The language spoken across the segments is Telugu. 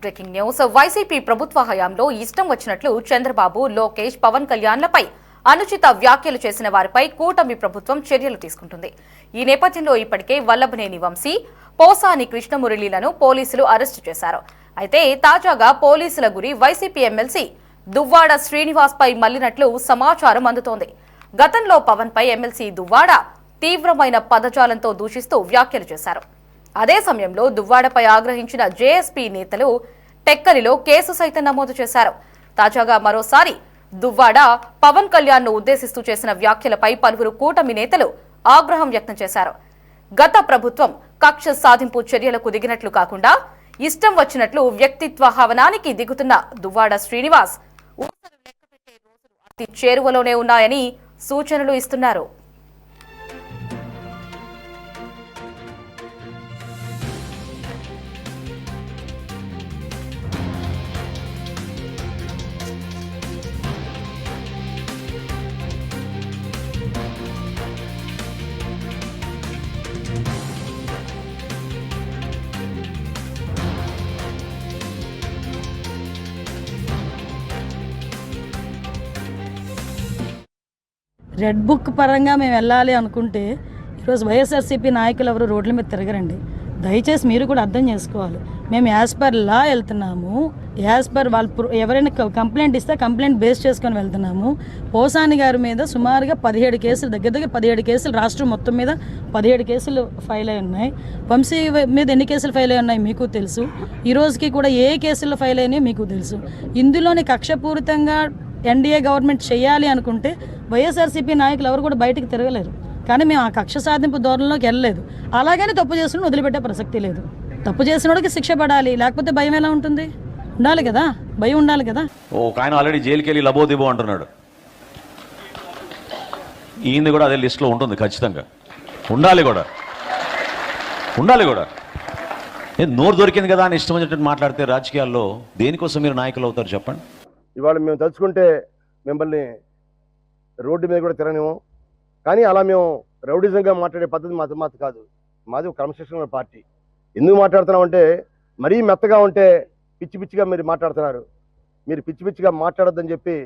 Breaking news. వైసీపీ ప్రభుత్వ హయాంలో ఇష్టం వచ్చినట్లు చంద్రబాబు, లోకేష్, పవన్ కళ్యాణ్లపై అనుచిత వ్యాఖ్యలు చేసిన వారిపై కూటమి ప్రభుత్వం చర్యలు తీసుకుంటుంది. ఈ నేపథ్యంలో ఇప్పటికే వల్లభనేని వంశీ, పోసాని కృష్ణమురళీలను పోలీసులు అరెస్టు చేశారు. అయితే తాజాగా పోలీసుల గురి వైసీపీ ఎమ్మెల్సీ దువ్వాడ శ్రీనివాస్ పై మళ్లినట్లు సమాచారం అందుతోంది. గతంలో పవన్ పై ఎమ్మెల్సీ దువ్వాడ తీవ్రమైన పదజాలంతో దూషిస్తూ వ్యాఖ్యలు చేశారు. అదే సమయంలో దువ్వాడపై ఆగ్రహించిన జేఎస్పీ నేతలు టెక్కలిలో కేసు సైతం నమోదు చేశారు. తాజాగా మరోసారి దువ్వాడ పవన్ కళ్యాణ్ ను ఉద్దేశిస్తూ చేసిన వ్యాఖ్యలపై పలువురు కూటమి నేతలు ఆగ్రహం వ్యక్తం చేశారు. గత ప్రభుత్వం కక్ష సాధింపు చర్యలకు దిగినట్లు కాకుండా ఇష్టం వచ్చినట్లు వ్యక్తిత్వ హవనానికి దిగుతున్న దువ్వాడ శ్రీనివాస్ ఊసలు లెక్కపెట్టే రోజులు అతి చేరువలోనే ఉన్నాయని సూచనలు ఇస్తున్నారు. రెడ్ బుక్ పరంగా మేము వెళ్ళాలి అనుకుంటే ఈరోజు వైఎస్ఆర్సీపీ నాయకులు ఎవరు రోడ్ల మీద తిరగరండి. దయచేసి మీరు కూడా అర్థం చేసుకోవాలి. మేము యాజ్ పర్ లా వెళ్తున్నాము, యాజ్ పర్ వాళ్ళు ఎవరైనా కంప్లైంట్ ఇస్తే కంప్లైంట్ బేస్ చేసుకొని వెళ్తున్నాము. పోసాని గారి మీద సుమారుగా 17 కేసులు, దగ్గర 17 కేసులు రాష్ట్రం మొత్తం మీద 17 కేసులు ఫైల్ అయి ఉన్నాయి. వంశీ మీద ఎన్ని కేసులు ఫైల్ అయి ఉన్నాయి మీకు తెలుసు. ఈ రోజుకి కూడా ఏ కేసుల్లో ఫైల్ అయినాయో మీకు తెలుసు. ఇందులోని కక్షపూరితంగా ఎన్డీఏ గవర్నమెంట్ చేయాలి అనుకుంటే వైఎస్ఆర్సీపీ నాయకులు ఎవరు కూడా బయటకు తిరగలేరు. కానీ మేము ఆ కక్ష సాధింపు ధోరణిలోకి వెళ్ళలేదు. అలాగని తప్పు చేసిన వదిలిపెట్టే ప్రసక్తి లేదు. తప్పు చేసిన వాడికి శిక్ష పడాలి, లేకపోతే భయం ఎలా ఉంటుంది? ఉండాలి కదా, భయం ఉండాలి కదా. ఆయన ఆల్రెడీ జైలుకి వెళ్ళి లబోదిబో అంటున్నాడు. ఈయన కూడా అదే లిస్టులో ఉంటుంది, ఖచ్చితంగా ఉండాలి కూడా. నోరు దొరికింది కదా అని ఇష్టం వచ్చినట్టు మాట్లాడితే రాజకీయాల్లో దేనికోసం మీరు నాయకులు అవుతారు చెప్పండి. ఇవాళ మేము తలుచుకుంటే మిమ్మల్ని రోడ్డు మీద కూడా తిరగనేమో, కానీ అలా మేము రౌడిజంగా మాట్లాడే పద్ధతి మాది కాదు. మాది ఒక క్రమశిక్షణ పార్టీ. ఎందుకు మాట్లాడుతున్నామంటే మరీ మెత్తగా ఉంటే పిచ్చి పిచ్చిగా మీరు మాట్లాడుతున్నారు. మీరు పిచ్చి పిచ్చిగా మాట్లాడొద్దని చెప్పి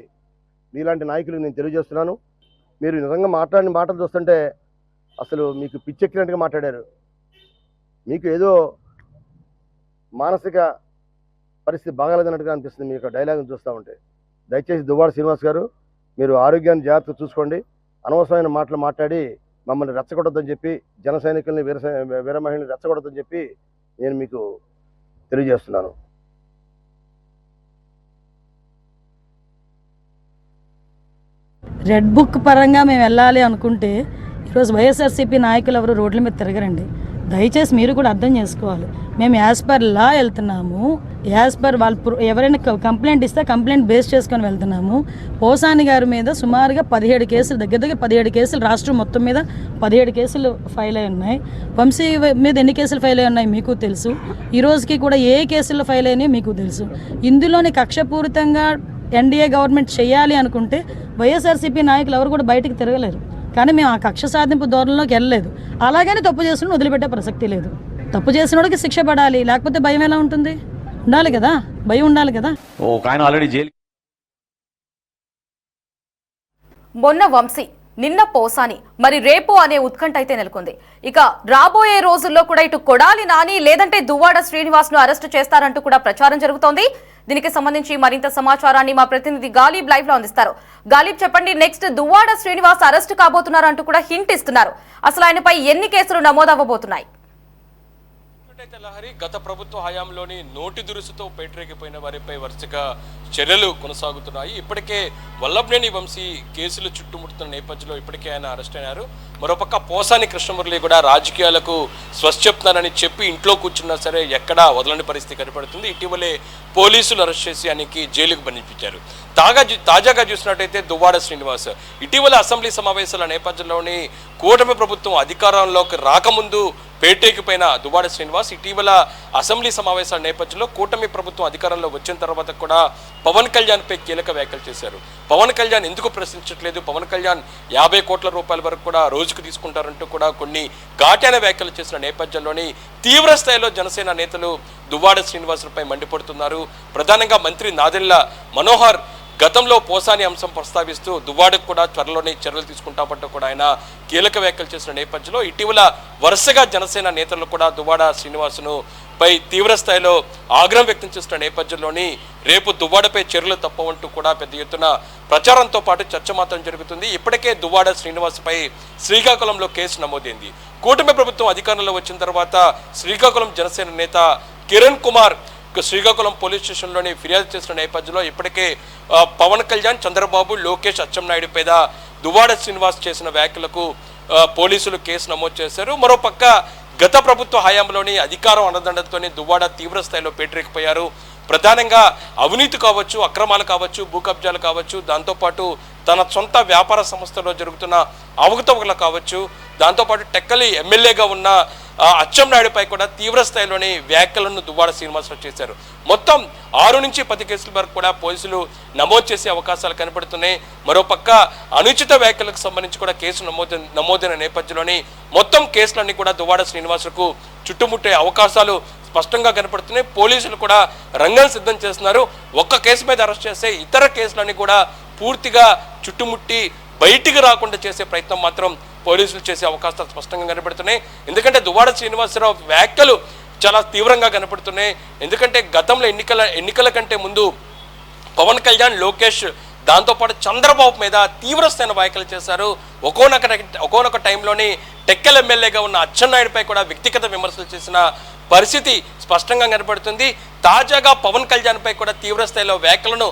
మీలాంటి నాయకులు నేను తెలియజేస్తున్నాను. మీరు నిజంగా మాట్లాడిన మాటలు చూస్తుంటే అసలు మీకు పిచ్చెక్కినట్టుగా మాట్లాడారు. మీకు ఏదో మానసిక పరిస్థితి బాగాలేదన్నట్టుగా అనిపిస్తుంది మీ యొక్క డైలాగ్ని చూస్తూ ఉంటే. దయచేసి దువ్వాడ శ్రీనివాస్ గారు, మీరు ఆరోగ్యాన్ని జాగ్రత్తగా చూసుకోండి. అనవసరమైన మాటలు మాట్లాడి మమ్మల్ని రెచ్చగొట్టొద్దని చెప్పి, జన సైనికుల్ని వీర మహిళని రెచ్చగొట్టొద్దని చెప్పి నేను మీకు తెలియజేస్తున్నాను. రెడ్ బుక్ పరంగా మేము వెళ్ళాలి అనుకుంటే ఈరోజు వైఎస్ఆర్సీపీ నాయకులు ఎవరు రోడ్ల మీద తిరగరండి. దయచేసి మీరు కూడా అర్థం చేసుకోవాలి. మేము యాజ్ పర్ లా వెళ్తున్నాము, యాజ్ పర్ వాళ్ళు ఎవరైనా కంప్లైంట్ ఇస్తే కంప్లైంట్ బేస్ చేసుకొని వెళ్తున్నాము. పోసాని గారి మీద సుమారుగా 17 కేసులు, దగ్గర 17 కేసులు రాష్ట్రం మొత్తం మీద 17 కేసులు ఫైల్ అయి ఉన్నాయి. వంశీ మీద ఎన్ని కేసులు ఫైల్ అయి ఉన్నాయి మీకు తెలుసు. ఈ రోజుకి కూడా ఏ కేసుల్లో ఫైల్ అయినాయో మీకు తెలుసు. ఇందులోని కక్షపూరితంగా ఎన్డీఏ గవర్నమెంట్ చేయాలి అనుకుంటే వైఎస్ఆర్సీపీ నాయకులు ఎవరు కూడా బయటకు తిరగలేరు. కానీ మేము ఆ కక్ష సాధింపు ధోరణిలోకి వెళ్ళలేదు. అలాగని తప్పు చేసిన వదిలిపెట్టే ప్రసక్తి లేదు. తప్పు చేసిన వాడికి శిక్ష పడాలి, లేకపోతే భయం ఎలా ఉంటుంది? ఉండాలి కదా, భయం ఉండాలి కదా. ఆయన ఆల్రెడీ జైలు. మొన్న వంశీ, నిన్న పోసాని, మరి రేపు అనే ఉత్కంఠ అయితే నెలకొంది. ఇక రాబోయే రోజుల్లో కూడా ఇటు కొడాలి నాని లేదంటే దువ్వాడ శ్రీనివాస్ ను అరెస్టు చేస్తారంటూ కూడా ప్రచారం జరుగుతోంది. దీనికి సంబంధించి మరింత సమాచారాన్ని మా ప్రతినిధి గాలిబ్ లైవ్ లో అందిస్తారు. గాలిబ్, చెప్పండి, నెక్స్ట్ దువ్వాడ శ్రీనివాస్ అరెస్టు కాబోతున్నారు అంటూ కూడా హింట్ ఇస్తున్నారు. అసలు ఆయనపై ఎన్ని కేసులు నమోదవ్వబోతున్నాయి? లహరి, గత ప్రభుత్వ హయాంలోని నోటి దురుసుతో పేటరేగిపోయిన వారిపై వరుసగా చర్యలు కొనసాగుతున్నాయి. ఇప్పటికే వల్లభనేని వంశీ కేసులు చుట్టుముడుతున్న నేపథ్యంలో ఇప్పటికే ఆయన అరెస్ట్ అయినారు. మరోపక్క పోసాని కృష్ణమురళి కూడా రాజకీయాలకు స్వచ్ఛ చెప్తున్నారని చెప్పి ఇంట్లో కూర్చున్నా సరే ఎక్కడా వదలని పరిస్థితి కనపడుతుంది. ఇటీవలే పోలీసులు అరెస్ట్ చేసి ఆయనకి జైలుకు పంపించారు. తాజాగా చూసినట్టయితే దువ్వాడ శ్రీనివాస్ ఇటీవల అసెంబ్లీ సమావేశాల నేపథ్యంలోని కూటమి ప్రభుత్వం అధికారంలోకి రాకముందు పేటేకిపోయిన దువ్వాడ శ్రీనివాస్ ఇటీవల అసెంబ్లీ సమావేశాల నేపథ్యంలో కూటమి ప్రభుత్వం అధికారంలో వచ్చిన తర్వాత కూడా పవన్ కళ్యాణ్పై కీలక వ్యాఖ్యలు చేశారు. పవన్ కళ్యాణ్ ఎందుకు ప్రశ్నించట్లేదు, పవన్ కళ్యాణ్ 50 కోట్ల రూపాయల వరకు కూడా రోజుకు తీసుకుంటారంటూ కూడా కొన్ని ఘాటైన వ్యాఖ్యలు చేసిన నేపథ్యంలోని తీవ్ర స్థాయిలో జనసేన నేతలు దువ్వాడ శ్రీనివాసులపై మండిపడుతున్నారు. ప్రధానంగా మంత్రి నాదెళ్ల మనోహర్ గతంలో పోసాని అంశం ప్రస్తావిస్తూ దువ్వాడకు కూడా త్వరలోనే చర్యలు తీసుకుంటామంటూ కూడా ఆయన కీలక వ్యాఖ్యలు చేసిన నేపథ్యంలో ఇటీవల వరుసగా జనసేన నేతలు కూడా దువ్వాడ శ్రీనివాసును పై తీవ్ర స్థాయిలో ఆగ్రహం వ్యక్తం చేస్తున్న నేపథ్యంలోని రేపు దువ్వాడపై చర్యలు తప్పవంటూ కూడా పెద్ద ఎత్తున ప్రచారంతో పాటు చర్చ మాత్రం జరుగుతుంది. ఇప్పటికే దువ్వాడ శ్రీనివాస్పై శ్రీకాకుళంలో కేసు నమోదైంది. కూటమి ప్రభుత్వం అధికారంలో వచ్చిన తర్వాత శ్రీకాకుళం జనసేన నేత కిరణ్ కుమార్ శ్రీకాకుళం పోలీస్ స్టేషన్లోని ఫిర్యాదు చేసిన నేపథ్యంలో ఇప్పటికే పవన్ కళ్యాణ్, చంద్రబాబు, లోకేష్, అచ్చెన్నాయుడు మీద దువ్వాడ శ్రీనివాస్ చేసిన వ్యాఖ్యలకు పోలీసులు కేసు నమోదు చేశారు. మరోపక్క గత ప్రభుత్వ హయాంలోని అధికారం అండదండలతోనే దువ్వాడ తీవ్ర స్థాయిలో పేటరేకిపోయారు. ప్రధానంగా అవినీతి కావచ్చు, అక్రమాలు కావచ్చు, భూ కబ్జాలు కావచ్చు, దాంతోపాటు తన సొంత వ్యాపార సంస్థలో జరుగుతున్న అవకతవకలు కావచ్చు, దాంతోపాటు టెక్కలి ఎమ్మెల్యేగా ఉన్న అచ్చెన్నాయుడుపై కూడా తీవ్ర స్థాయిలోని వ్యాఖ్యలను దువ్వాడ శ్రీనివాసరావు చేశారు. మొత్తం 6 నుంచి 10 కేసుల వరకు కూడా పోలీసులు నమోదు చేసే అవకాశాలు కనపడుతున్నాయి. మరోపక్క అనుచిత వ్యాఖ్యలకు సంబంధించి కూడా కేసు నమోదైన నేపథ్యంలోని మొత్తం కేసులన్నీ కూడా దువ్వాడ శ్రీనివాసులకు చుట్టుముట్టే అవకాశాలు స్పష్టంగా కనపడుతున్నాయి. పోలీసులు కూడా రంగం సిద్ధం చేస్తున్నారు. ఒక్క కేసు మీద అరెస్ట్ చేస్తే ఇతర కేసులన్నీ కూడా పూర్తిగా చుట్టుముట్టి బయటికి రాకుండా చేసే ప్రయత్నం మాత్రం పోలీసులు చేసే అవకాశాలు స్పష్టంగా కనపడుతున్నాయి. ఎందుకంటే దువ్వాడ శ్రీనివాసరావు వ్యాఖ్యలు చాలా తీవ్రంగా కనపడుతున్నాయి. ఎందుకంటే గతంలో ఎన్నికల కంటే ముందు పవన్ కళ్యాణ్, లోకేష్, దాంతోపాటు చంద్రబాబు మీద తీవ్రస్థాయిన వ్యాఖ్యలు చేశారు. ఒక్కొక్క టైంలోని టెక్కల్ ఎమ్మెల్యేగా ఉన్న అచ్చెన్నాయుడుపై కూడా వ్యక్తిగత విమర్శలు చేసిన పరిస్థితి స్పష్టంగా కనపడుతుంది. తాజాగా పవన్ కళ్యాణ్పై కూడా తీవ్ర స్థాయిలో వ్యాఖ్యలను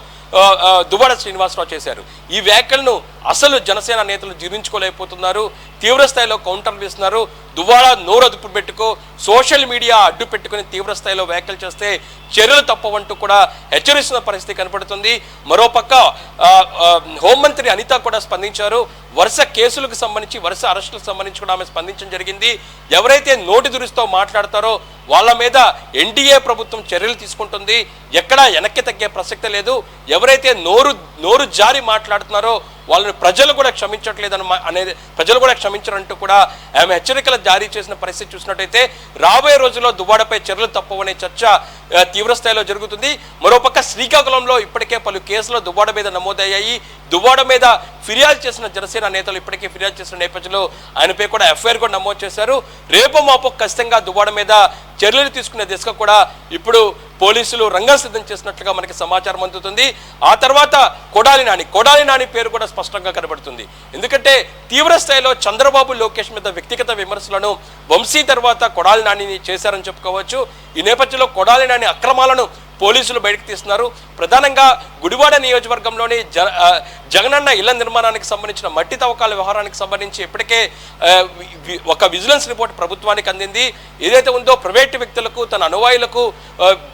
దువ్వాడ శ్రీనివాసరావు చేశారు. ఈ వ్యాఖ్యలను అసలు జనసేన నేతలు జీర్ణించుకోలేకపోతున్నారు. తీవ్ర స్థాయిలో కౌంటర్లు వేస్తున్నారు. దువ్వాడ నోరు అదుపు పెట్టుకో, సోషల్ మీడియా అడ్డు పెట్టుకుని తీవ్ర స్థాయిలో వ్యాఖ్యలు చేస్తే చర్యలు తప్పవంటూ కూడా హెచ్చరిస్తున్న పరిస్థితి కనపడుతుంది. మరోపక్క హోంమంత్రి అనిత కూడా స్పందించారు. వరుస కేసులకు సంబంధించి, వరుస అరెస్టులకు సంబంధించి కూడా ఆమె స్పందించడం జరిగింది. ఎవరైతే నోటి దురుస్తో మాట్లాడతారో వాళ్ళ మీద ఎన్డీఏ ప్రభుత్వం చర్యలు తీసుకుంటుంది. ఎక్కడా వెనక్కి తగ్గే ప్రసక్తి లేదు. ఎవరైతే నోరు జారి మాట్లాడుతున్నారో వాళ్ళని ప్రజలు కూడా క్షమించరంటూ కూడా ఆమె హెచ్చరికలు జారీ చేసిన పరిస్థితి చూసినట్టయితే రాబోయే రోజుల్లో దువ్వాడపై చర్యలు తప్పవనే చర్చ తీవ్ర స్థాయిలో జరుగుతుంది. మరోపక్క శ్రీకాకుళంలో ఇప్పటికే పలు కేసులు దువ్వాడ మీద నమోదయ్యాయి. దువ్వాడ మీద ఫిర్యాదు చేసిన జనసేన నేతలు ఇప్పటికే ఫిర్యాదు చేసిన నేపథ్యంలో ఆయనపై కూడా ఎఫ్ఐఆర్ కూడా నమోదు చేశారు. రేపు మాపు ఖచ్చితంగా దువ్వాడ మీద చర్యలు తీసుకునే దిశగా కూడా ఇప్పుడు పోలీసులు రంగం సిద్ధం చేసినట్లుగా మనకి సమాచారం అందుతుంది. ఆ తర్వాత కొడాలి నాని పేరు కూడా స్పష్టంగా కనబడుతుంది. ఎందుకంటే తీవ్ర స్థాయిలో చంద్రబాబు, లోకేష్ మీద వ్యక్తిగత విమర్శలను వంశీ తర్వాత కొడాలి నానిని చేశారని చెప్పుకోవచ్చు. ఈ నేపథ్యంలో కొడాలి నాని అక్రమాలను పోలీసులు బయటకు తీస్తున్నారు. ప్రధానంగా గుడివాడ నియోజకవర్గంలోని జగనన్న ఇళ్ల నిర్మాణానికి సంబంధించిన మట్టి తవ్వకాల వ్యవహారానికి సంబంధించి ఇప్పటికే ఒక విజిలెన్స్ రిపోర్ట్ ప్రభుత్వానికి అందింది. ఏదైతే ఉందో ప్రైవేటు వ్యక్తులకు, తన అనువాయులకు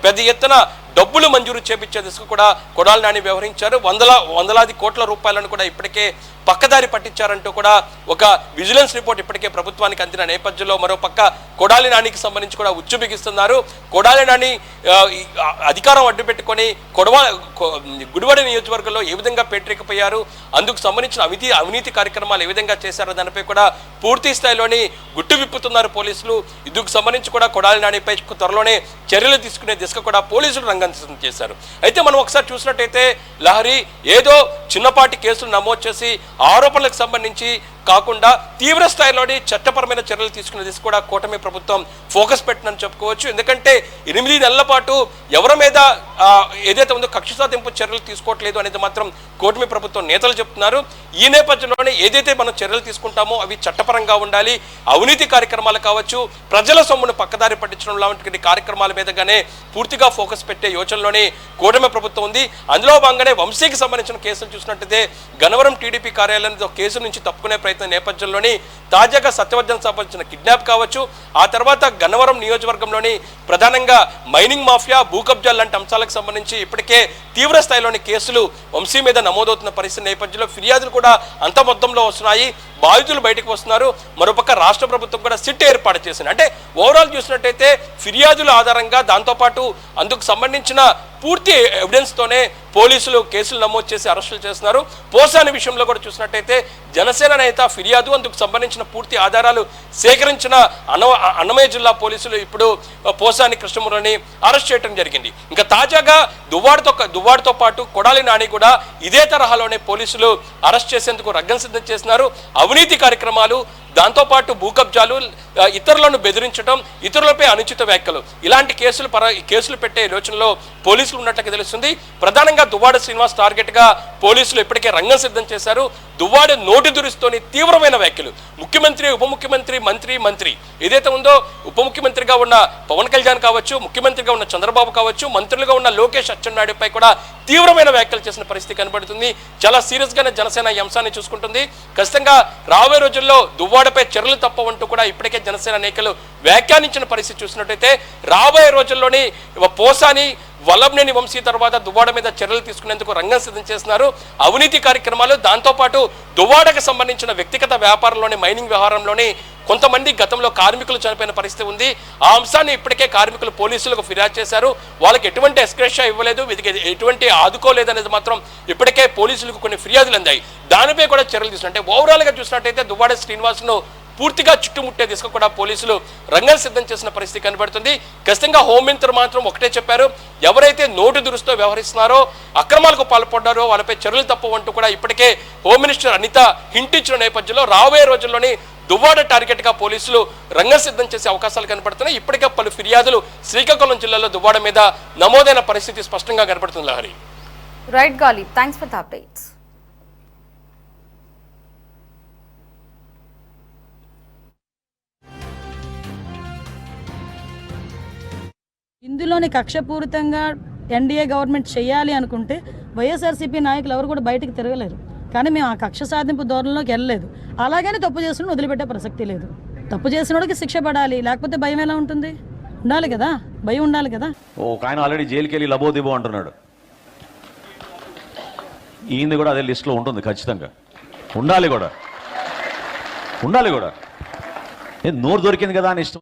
పెద్ద ఎత్తున డబ్బులు మంజూరు చేపించే దిశకు కూడా కొడాలి నాని వ్యవహరించారు. వందలాది కోట్ల రూపాయలను కూడా ఇప్పటికే పక్కదారి పట్టించారంటూ కూడా ఒక విజిలెన్స్ రిపోర్ట్ ఇప్పటికే ప్రభుత్వానికి అందిన నేపథ్యంలో మరోపక్క కొడాలి నానికి సంబంధించి కూడా ఉచ్చు బిగిస్తున్నారు. కొడాలి నాని అధికారం అడ్డు పెట్టుకొని గుడివాడ నియోజకవర్గంలో ఏ విధంగా పేటరేకిపోయారు, అందుకు సంబంధించిన అవినీతి కార్యక్రమాలు ఏ విధంగా చేశారో దానిపై కూడా పూర్తి స్థాయిలోని గుట్టు విప్పుతున్నారు పోలీసులు. ఇందుకు సంబంధించి కూడా కొడాలి నానిపై త్వరలోనే చర్యలు తీసుకునే దిశగా కూడా పోలీసులు రంగం సిద్ధం చేశారు. అయితే మనం ఒకసారి చూసినట్టయితే లహరి ఏదో చిన్నపాటి కేసులు నమోదు చేసి ఆరోపణలకు సంబంధించి కాకుండా తీవ్ర స్థాయిలోని చట్టపరమైన చర్యలు తీసుకునే దిశ కూడా కూటమి ప్రభుత్వం ఫోకస్ పెట్టినని చెప్పుకోవచ్చు. ఎందుకంటే 8 నెలల పాటు ఎవరి మీద ఏదైతే ఉందో కక్ష సాధింపు చర్యలు తీసుకోవట్లేదు అనేది మాత్రం కూటమి ప్రభుత్వం నేతలు చెప్తున్నారు. ఈ నేపథ్యంలోనే ఏదైతే మనం చర్యలు తీసుకుంటామో అవి చట్టపరంగా ఉండాలి. అవినీతి కార్యక్రమాలు కావచ్చు, ప్రజల సొమ్మును పక్కదారి పట్టించడం లాంటి కార్యక్రమాల మీదగానే పూర్తిగా ఫోకస్ పెట్టే యోచనలోనే కూటమి ప్రభుత్వం ఉంది. అందులో భాగంగానే వంశీకి సంబంధించిన కేసులు చూసినట్టయితే గన్నవరం టీడీపీ కార్యాలయంలో కేసు నుంచి తప్పుకునే ప్రయత్నం నేపథ్యంలోని తాజాగా సత్యవర్ధన్ సంబంధించిన కిడ్నాప్ కావచ్చు, ఆ తర్వాత గన్నవరం నియోజకవర్గంలోని ప్రధానంగా మైనింగ్ మాఫియా, భూ కబ్జాలు లాంటి అంశాలకు సంబంధించి ఇప్పటికే తీవ్ర స్థాయిలోని కేసులు వంశీ మీద నమోదవుతున్న పరిస్థితి నేపథ్యంలో ఫిర్యాదులు కూడా అంత మొత్తంలో వస్తున్నాయి, బాధితులు బయటకు వస్తున్నారు. మరోపక్క రాష్ట్ర ప్రభుత్వం కూడా సిట్ ఏర్పాటు చేసింది. అంటే ఓవరాల్ చూసినట్టయితే ఫిర్యాదుల ఆధారంగా దాంతోపాటు అందుకు సంబంధించిన పూర్తి ఎవిడెన్స్తోనే పోలీసులు కేసులు నమోదు చేసి అరెస్టులు చేస్తున్నారు. పోసాని విషయంలో కూడా చూసినట్టయితే జనసేన నేత ఫిర్యాదు, అందుకు సంబంధించిన పూర్తి ఆధారాలు సేకరించిన అన్నమయ్య జిల్లా పోలీసులు ఇప్పుడు పోసాని కృష్ణమురళిని అరెస్ట్ చేయడం జరిగింది. ఇంకా తాజాగా దువ్వాడతో పాటు కొడాలి నాని కూడా ఇదే తరహాలోనే పోలీసులు అరెస్ట్ చేసేందుకు రంగం సిద్ధం చేస్తున్నారు. అవినీతి కార్యక్రమాలు, దాంతోపాటు భూ కబ్జాలు, ఇతరులను బెదిరించడం, ఇతరులపై అనుచిత వ్యాఖ్యలు, ఇలాంటి కేసులు పెట్టే యోచనలో పోలీసులు ఉన్నట్లుగా తెలుస్తుంది. ప్రధానంగా దువ్వాడ శ్రీనివాస్ టార్గెట్ గా పోలీసులు ఇప్పటికే రంగం సిద్ధం చేశారు. దువ్వాడ నోటి దురుస్తోని తీవ్రమైన వ్యాఖ్యలు, ముఖ్యమంత్రి, ఉప ముఖ్యమంత్రి, మంత్రి ఏదైతే ఉందో ఉప ముఖ్యమంత్రిగా ఉన్న పవన్ కళ్యాణ్ కావచ్చు, ముఖ్యమంత్రిగా ఉన్న చంద్రబాబు కావచ్చు, మంత్రులుగా ఉన్న లోకేష్ అచ్చెన్నాయుడుపై కూడా తీవ్రమైన వ్యాఖ్యలు చేసిన పరిస్థితి కనబడుతుంది. చాలా సీరియస్ గానే జనసేన ఈ అంశాన్ని చూసుకుంటుంది. ఖచ్చితంగా రాబోయే రోజుల్లో దువ్వాడపై చర్యలు తప్పవంటూ కూడా ఇప్పటికే జనసేన నేతలు వ్యాఖ్యానించిన పరిస్థితి చూసినట్టయితే రాబోయే రోజుల్లోని పోసాని, వల్లభనేని వంశీ తర్వాత దువ్వాడ మీద చర్యలు తీసుకునేందుకు రంగం సిద్ధం చేస్తున్నారు. అవినీతి కార్యక్రమాలు, దాంతోపాటు దువ్వాడకు సంబంధించిన వ్యక్తిగత వ్యాపారంలోని మైనింగ్ వ్యవహారంలోని కొంతమంది గతంలో కార్మికులు చనిపోయిన పరిస్థితి ఉంది. ఆ అంశాన్ని ఇప్పటికే కార్మికులు పోలీసులకు ఫిర్యాదు చేశారు. వాళ్ళకి ఎటువంటి ఎస్క్రేషా ఇవ్వలేదు, ఎటువంటి ఆదుకోలేదనేది మాత్రం ఇప్పటికే పోలీసులకు కొన్ని ఫిర్యాదులు అందాయి. దానిపై కూడా చర్యలు తీసుకుంటే ఓవరాల్గా చూసినట్టయితే దువ్వాడ శ్రీనివాస్ను పూర్తిగా చుట్టుముట్టే దిశగా కూడా పోలీసులు రంగం సిద్ధం చేసిన పరిస్థితి కనబడుతుంది. ఖచ్చితంగా హోంమంత్రి మాత్రం ఒకటే చెప్పారు, ఎవరైతే నోటు దురుస్తో వ్యవహరిస్తున్నారో, అక్రమాలకు పాల్పడ్డారో వాళ్ళపై చర్యలు తప్పవంటూ కూడా ఇప్పటికే హోమ్ మినిస్టర్ అనిత హింట్ ఇచ్చిన నేపథ్యంలో రాబోయే రోజుల్లోని దువ్వాడ టార్గెట్ గా పోలీసులు రంగం సిద్ధం చేసే అవకాశాలు కనబడుతున్నాయి. ఇప్పటికే పలు ఫిర్యాదులు శ్రీకాకుళం జిల్లాలో దువ్వాడ మీద నమోదైన పరిస్థితి స్పష్టంగా కనబడుతుంది. లహరి. రైట్ గాలి, థ్యాంక్స్ ఫర్ ద అప్డేట్స్. ఇందులోని కక్షపూరితంగా ఎన్డీఏ గవర్నమెంట్ చేయాలి అనుకుంటే వైఎస్ఆర్సీపీ నాయకులు ఎవరు కూడా బయటకు తిరగలేరు. కానీ మేము ఆ కక్ష సాధింపు ధోరణిలోకి వెళ్ళలేదు. అలాగని తప్పు చేసిన వదిలిపెట్టే ప్రసక్తి లేదు. తప్పు చేసిన వాడికి శిక్ష పడాలి, లేకపోతే భయం ఎలా ఉంటుంది? ఉండాలి కదా, భయం ఉండాలి కదా. ఒక ఆయన ఆల్రెడీ జైలుకి వెళ్ళి లబోదిబో అంటున్నాడు. ఈయన కూడా అదే లిస్టులో ఉంటుంది, ఖచ్చితంగా ఉండాలి కూడా. నోరు దొరికింది కదా అని ఇష్టం